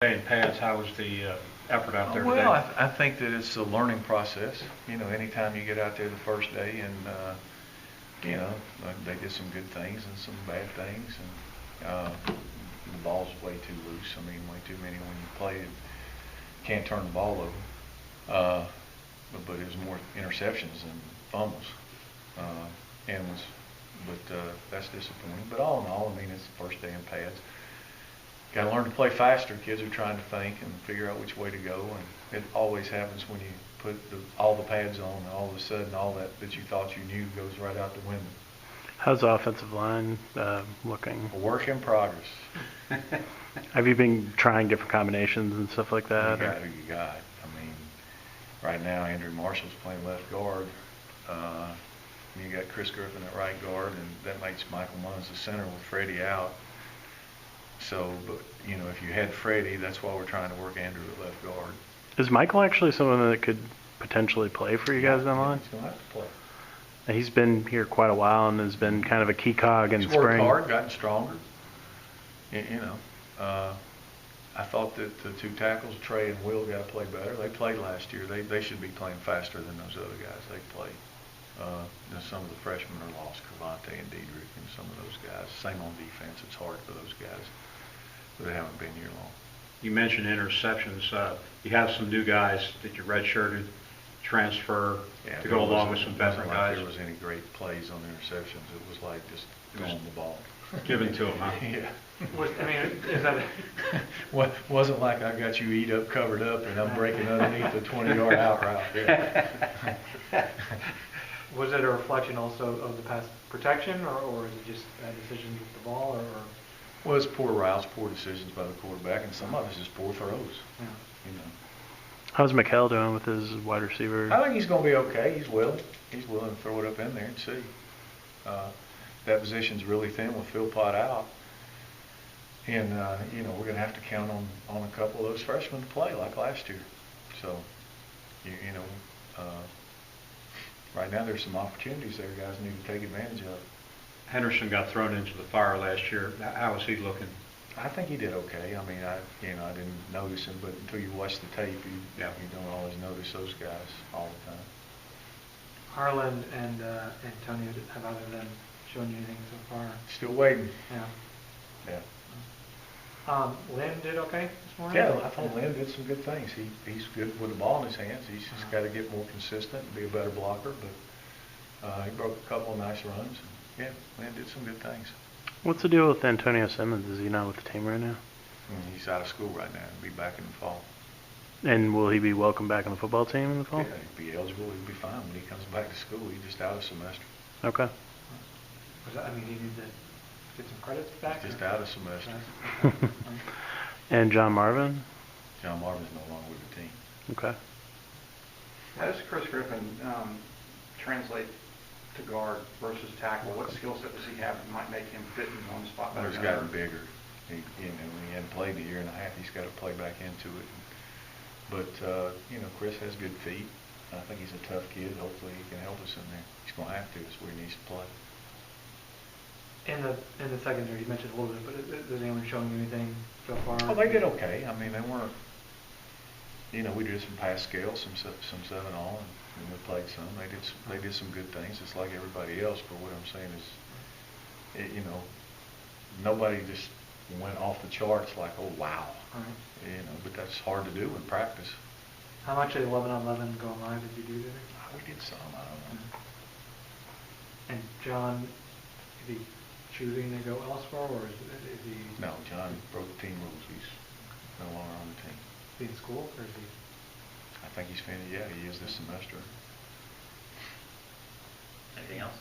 And pads, how was the effort out there today? Well, I think that it's a learning process. Anytime you get out there the first day and, they did some good things and some bad things. And the ball's way too loose. I mean, way too many when you play it. Can't turn the ball over. But it was more interceptions than fumbles. That's disappointing. But all in all, I mean, it's the first day in pads. Got to learn to play faster. Kids are trying to think and figure out which way to go, and it always happens when you put all the pads on, and all of a sudden all that you thought you knew goes right out the window. How's the offensive line looking? A work in progress. Have you been trying different combinations and stuff like that? You got who you got. I mean, right now Andrew Marshall's playing left guard. You got Chris Griffin at right guard, and that makes Michael Munns the center with Freddie out. So, but if you had Freddie, that's why we're trying to work Andrew at left guard. Is Michael actually someone that could potentially play for you guys down the line? He's going to have to play. He's been here quite a while and has been kind of a key cog in He's spring. worked hard, gotten stronger. I thought that the two tackles, Trey and Will, got to play better. They played last year. They should be playing faster than those other guys they played. Some of the freshmen are lost, Cavante and Diedrich, and some of those guys. Same on defense. It's hard for those guys, but they haven't been here long. You mentioned interceptions. You have some new guys that you redshirted, transfer to go along with some veteran guys. There was any great plays on interceptions. It was like just throwing the ball. Given to them, huh? Yeah. Is that? Wasn't like I got you eat up, covered up, and I'm breaking underneath the 20-yard out route. Yeah. Was it a reflection also of the pass protection, or is it just bad decisions with the ball, or? Well, it's poor routes, poor decisions by the quarterback, and some of it's just poor throws. Yeah. How's McHale doing with his wide receiver? I think he's going to be okay. He's willing. He's willing to throw it up in there and see. That position's really thin with Philpott out. And, we're going to have to count on a couple of those freshmen to play like last year. So, right now there's some opportunities there guys need to take advantage of. Henderson got thrown into the fire last year. How is he looking? I think he did okay. I mean, I didn't notice him, but until you watch the tape, you don't always notice those guys all the time. Harlan and Antonio, have either of them shown you anything so far? Still waiting. Yeah. Lynn did okay this morning? Yeah, I thought Lynn did some good things. He's good with the ball in his hands. He's just got to get more consistent and be a better blocker, but he broke a couple of nice runs. Yeah, Lynn did some good things. What's the deal with Antonio Simmons? Is he not with the team right now? He's out of school right now. He'll be back in the fall. And will he be welcome back on the football team in the fall? Yeah, he'll be eligible. He'll be fine when he comes back to school. He's just out of semester. Was Okay. that, he needed to get some credits back? Just out of semester. And John Marvin? John Marvin's no longer with the team. Okay. How does Chris Griffin translate to guard versus tackle? What skill set does he have that might make him fit in one spot better He's than gotten another? bigger. When he hadn't played a year and a half, he's got to play back into it. But, Chris has good feet. I think he's a tough kid. Hopefully he can help us in there. He's going to have to. It's where he needs to play. In the secondary, you mentioned a little bit, but is anyone showing you anything so far? Oh, they did okay. I mean, they weren't. We did some pass scale, some 7 on, and we played some. They did some good things, just like everybody else. But what I'm saying is, nobody just went off the charts like, oh wow, Right. But that's hard to do in practice. How much of 11-on-11 going live did you do there? We did some. I don't know. And John, is he choosing to go elsewhere, or is he? No, John broke the team rules. He's no longer on the team. Is he in school, or is he? I think he's finished. Yeah, he is this semester. Anything else?